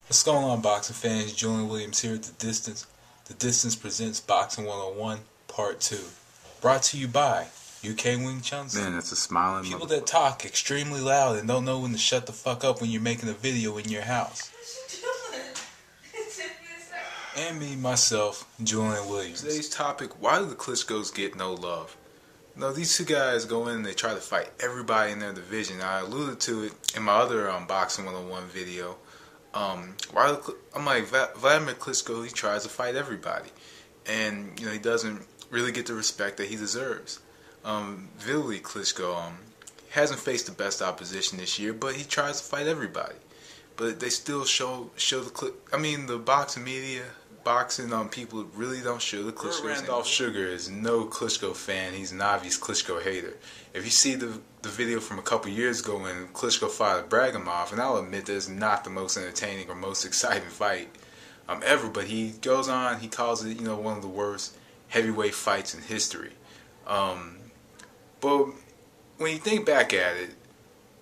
What's going on, boxing fans? Julian Williams here at The Distance. The Distance presents Boxing 101 Part 2. Brought to you by UK Wing Chun's. Man, that's a smiling people that talk extremely loud and don't know when to shut the fuck up when you're making a video in your house. And me, myself, Julian Williams. Today's topic: why do the Klitschkos get no love? No, these two guys go in and they try to fight everybody in their division. I alluded to it in my other Boxing 101 video. I'm like, Vladimir Klitschko, he tries to fight everybody, and he doesn't really get the respect that he deserves. Vitaly Klitschko hasn't faced the best opposition this year, but he tries to fight everybody. But they still show the boxing media, people really don't show the Klitschkos. Randolph Sugar is no Klitschko fan. He's an obvious Klitschko hater. If you see the video from a couple years ago when Klitschko fought Bragimov, and I'll admit that it's not the most entertaining or most exciting fight ever, but he goes on, he calls it one of the worst heavyweight fights in history. But when you think back at it,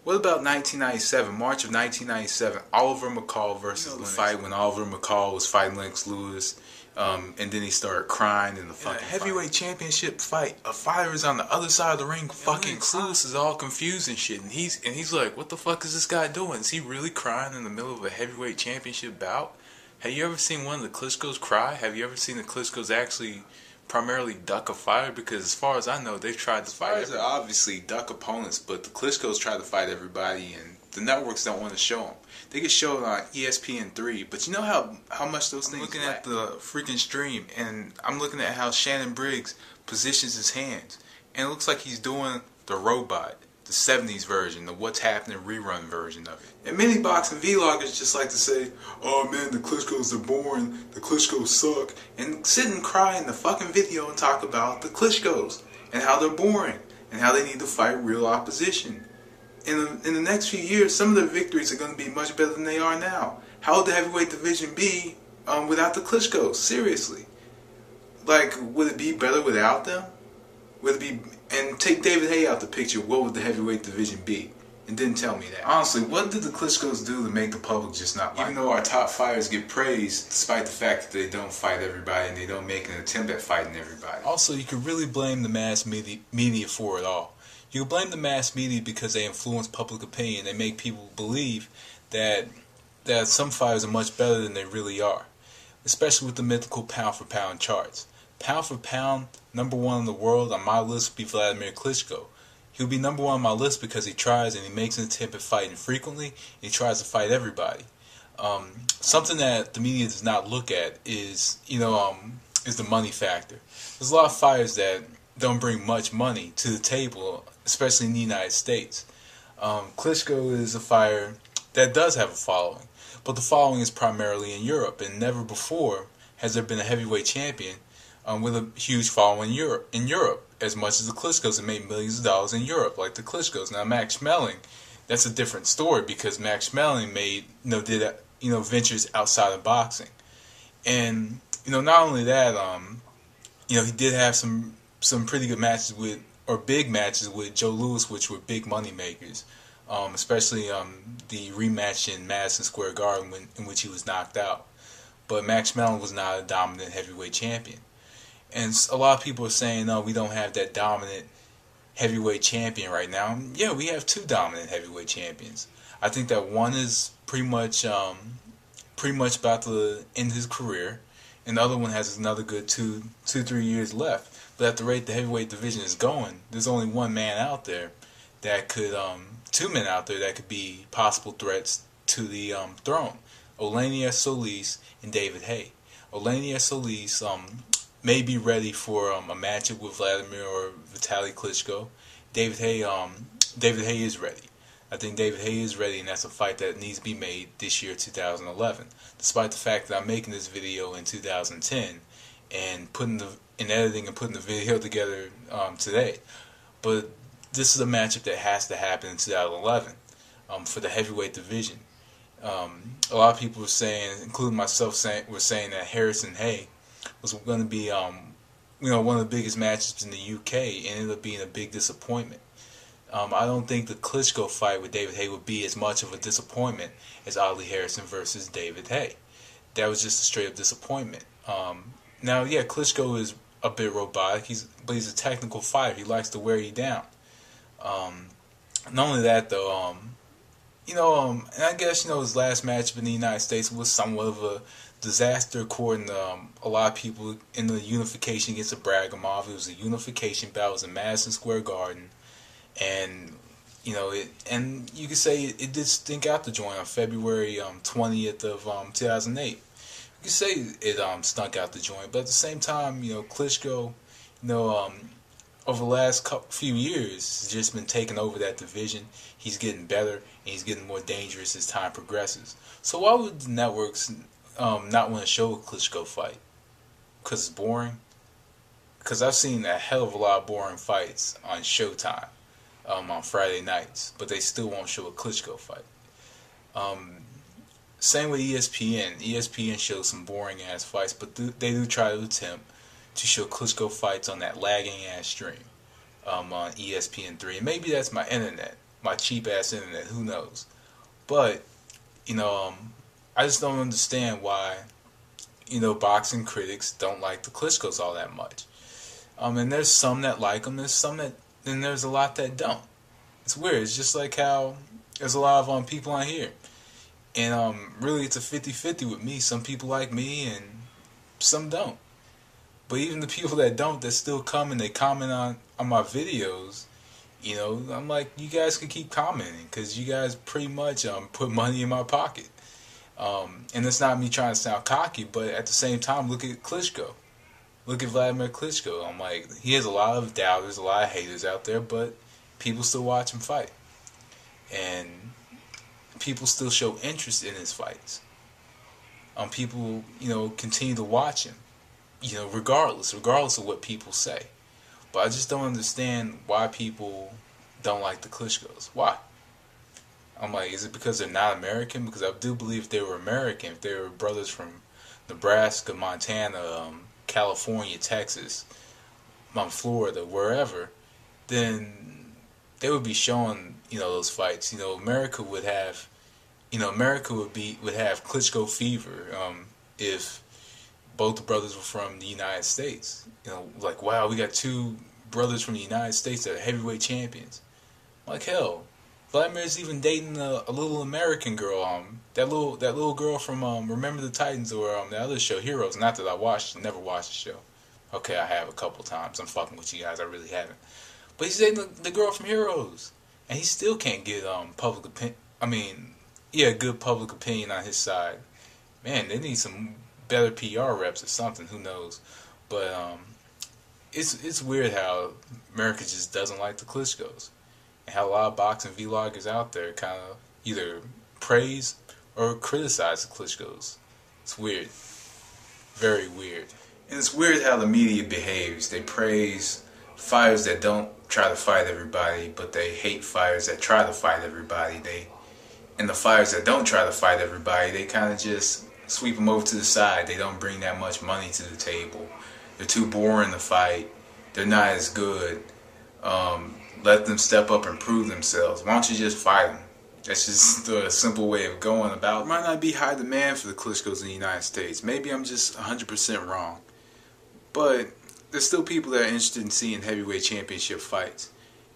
what about 1997, March of 1997, Oliver McCall versus the fight when Oliver McCall was fighting Lennox Lewis, and then he started crying in the fucking heavyweight championship fight. A fighter is on the other side of the ring, fucking Lewis is all confused and shit, and he's like, what the fuck is this guy doing? Is he really crying in the middle of a heavyweight championship bout? Have you ever seen one of the Klitschkos cry? Have you ever seen the Klitschkos actually primarily duck a fighter? Because as far as I know, they've tried to fight. Fighters are obviously duck opponents, but the Klitschkos try to fight everybody, and the networks don't want to show them. They get shown on ESPN3, but you know how much those things. I'm looking at the freaking stream, and I'm looking at how Shannon Briggs positions his hands, and it looks like he's doing the robot, the 70s version, the What's Happening rerun version of it. And many boxing vloggers just like to say, oh man, the Klitschkos are boring, the Klitschkos suck, and sit and cry in the fucking video and talk about the Klitschkos and how they're boring and how they need to fight real opposition. In the next few years, some of their victories are going to be much better than they are now. How would the heavyweight division be without the Klitschkos? Seriously. Like, would it be better without them? Would it be... And take David Haye out the picture, what would the heavyweight division be? And didn't tell me that. Honestly, what did the Klitschkos do to make the public just not like? Even though our top fighters get praised, despite the fact that they don't fight everybody and they don't make an attempt at fighting everybody. Also, you could really blame the mass media for it all. You could blame the mass media because they influence public opinion. They make people believe that some fighters are much better than they really are. Especially with the mythical pound-for-pound charts. Pound for pound, number one in the world on my list would be Vladimir Klitschko. He would be number one on my list because he tries and he makes an attempt at fighting frequently, and he tries to fight everybody. Something that the media does not look at is the money factor. There's a lot of fighters that don't bring much money to the table, especially in the United States. Klitschko is a fighter that does have a following, but the following is primarily in Europe, and never before has there been a heavyweight champion with a huge following in Europe, as much as the Klitschkos have made millions of dollars in Europe, like the Klitschkos. Now, Max Schmeling, that's a different story because Max Schmeling did ventures outside of boxing, and not only that, he did have some pretty good matches big matches with Joe Louis, which were big money makers, especially the rematch in Madison Square Garden in which he was knocked out. But Max Schmeling was not a dominant heavyweight champion. And a lot of people are saying, no, we don't have that dominant heavyweight champion right now. Yeah, we have two dominant heavyweight champions. I think that one is pretty much about to end his career, and the other one has another good 3 years left. But at the rate the heavyweight division is going, there's only one man out there that could, two men out there that could be possible threats to the throne: Oleinia Solis and David Haye. Oleinia Solis may be ready for a matchup with Vladimir or Vitaly Klitschko. David Haye is ready. I think David Haye is ready, and that's a fight that needs to be made this year, 2011. Despite the fact that I'm making this video in 2010 and editing and putting the video together today, but this is a matchup that has to happen in 2011 for the heavyweight division. A lot of people were saying, including myself, were saying that Harrison Haye was going to be, one of the biggest matchups in the UK, and ended up being a big disappointment. I don't think the Klitschko fight with David Haye would be as much of a disappointment as Ollie Harrison versus David Haye. That was just a straight up disappointment. Now, yeah, Klitschko is a bit robotic, but he's a technical fighter. He likes to wear you down. Not only that, though, and I guess, his last matchup in the United States was somewhat of a disaster according to a lot of people in the unification against the Bragomov. It was a unification battle. It was in Madison Square Garden. And, and you could say it did stink out the joint on February 20th of 2008. You could say it stunk out the joint, but at the same time, Klitschko, over the last few years, has just been taking over that division. He's getting better, and he's getting more dangerous as time progresses. So why would the networks not want to show a Klitschko fight? Because it's boring? Because I've seen a hell of a lot of boring fights on Showtime on Friday nights, but they still won't show a Klitschko fight. Same with ESPN. ESPN shows some boring-ass fights, but they do try to attempt to show Klitschko fights on that lagging-ass stream on ESPN3. And maybe that's my internet, my cheap-ass internet, who knows. But, I just don't understand why, boxing critics don't like the Klitschkos all that much. And there's some that like them, then there's a lot that don't. It's weird. It's just like how there's a lot of people on here. And really it's a 50-50 with me. Some people like me and some don't. But even the people that don't, that still come and they comment on my videos, I'm like, you guys can keep commenting because you guys pretty much put money in my pocket. And it's not me trying to sound cocky, but at the same time, look at Klitschko. Look at Vladimir Klitschko. I'm like, he has a lot of doubters, a lot of haters out there, but people still watch him fight. And people still show interest in his fights. People, continue to watch him. Regardless of what people say. But I just don't understand why people don't like the Klitschkos. Why? I'm like, is it because they're not American? Because I do believe if they were American, if they were brothers from Nebraska, Montana, California, Texas, Florida, wherever, then they would be showing, those fights. America would have, would have Klitschko fever if both the brothers were from the United States. Like, wow, we got two brothers from the United States that are heavyweight champions. Like, hell, Vladimir's even dating a little American girl. That little girl from Remember the Titans or the other show, Heroes. Not that I never watched the show. Okay, I have a couple times. I'm fucking with you guys. I really haven't. But he's dating the girl from Heroes, and he still can't get public opinion. Good public opinion on his side. Man, they need some better PR reps or something. Who knows? But it's weird how America just doesn't like the Klitschkos, and how a lot of boxing vloggers out there kind of either praise or criticize the Klitschkos. It's weird, very weird. And it's weird how the media behaves. They praise fighters that don't try to fight everybody, but they hate fighters that try to fight everybody. And the fighters that don't try to fight everybody, they kind of just sweep them over to the side. They don't bring that much money to the table. They're too boring to fight. They're not as good. Let them step up and prove themselves. Why don't you just fight them? That's just a simple way of going about it. Might not be high demand for the Klitschkos in the United States. Maybe I'm just 100% wrong. But there's still people that are interested in seeing heavyweight championship fights.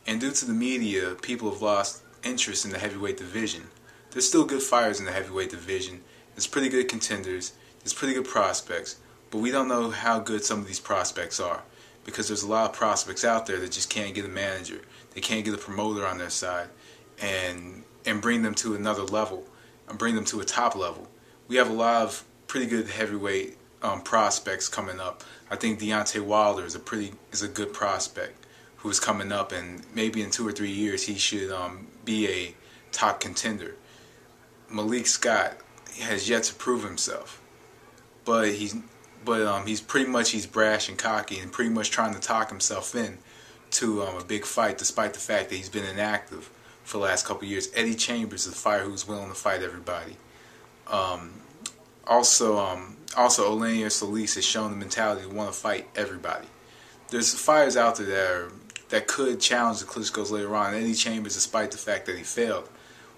And due to the media, people have lost interest in the heavyweight division. There's still good fighters in the heavyweight division. There's pretty good contenders. There's pretty good prospects. But we don't know how good some of these prospects are. Because there's a lot of prospects out there that just can't get a manager. They can't get a promoter on their side. And bring them to another level. And bring them to a top level. We have a lot of pretty good heavyweight prospects coming up. I think Deontay Wilder is a good prospect who's coming up, and maybe in 2 or 3 years he should be a top contender. Malik Scott has yet to prove himself, but he's brash and cocky and pretty much trying to talk himself in to a big fight, despite the fact that he's been inactive for the last couple of years. Eddie Chambers is a fighter who's willing to fight everybody. Also, Oleinar Solis has shown the mentality to want to fight everybody. There's fighters out there that are that could challenge the Klitschkos later on. Eddie Chambers, despite the fact that he failed,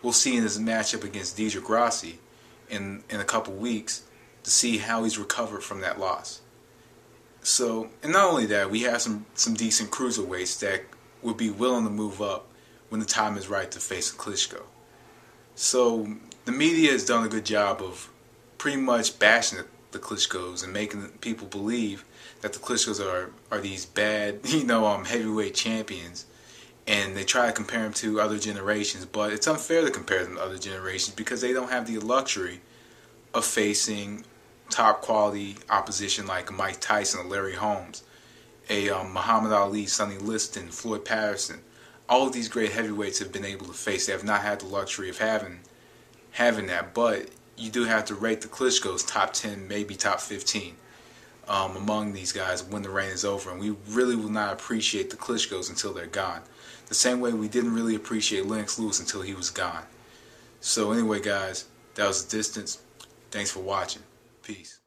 we'll see in his matchup against Diedrich Rossi in a couple weeks to see how he's recovered from that loss. So, and not only that, we have some decent cruiserweights that would be willing to move up when the time is right to face a Klitschko. So the media has done a good job of pretty much bashing the Klitschkos and making people believe that the Klitschkos are these bad, heavyweight champions, and they try to compare them to other generations. But it's unfair to compare them to other generations because they don't have the luxury of facing top quality opposition like Mike Tyson or Larry Holmes, a Muhammad Ali, Sonny Liston, Floyd Patterson. All of these great heavyweights have been able to face. They have not had the luxury of having that, but you do have to rate the Klitschkos top 10, maybe top 15 among these guys when the reign is over. And we really will not appreciate the Klitschkos until they're gone. The same way we didn't really appreciate Lennox Lewis until he was gone. So anyway, guys, that was The Distance. Thanks for watching. Peace.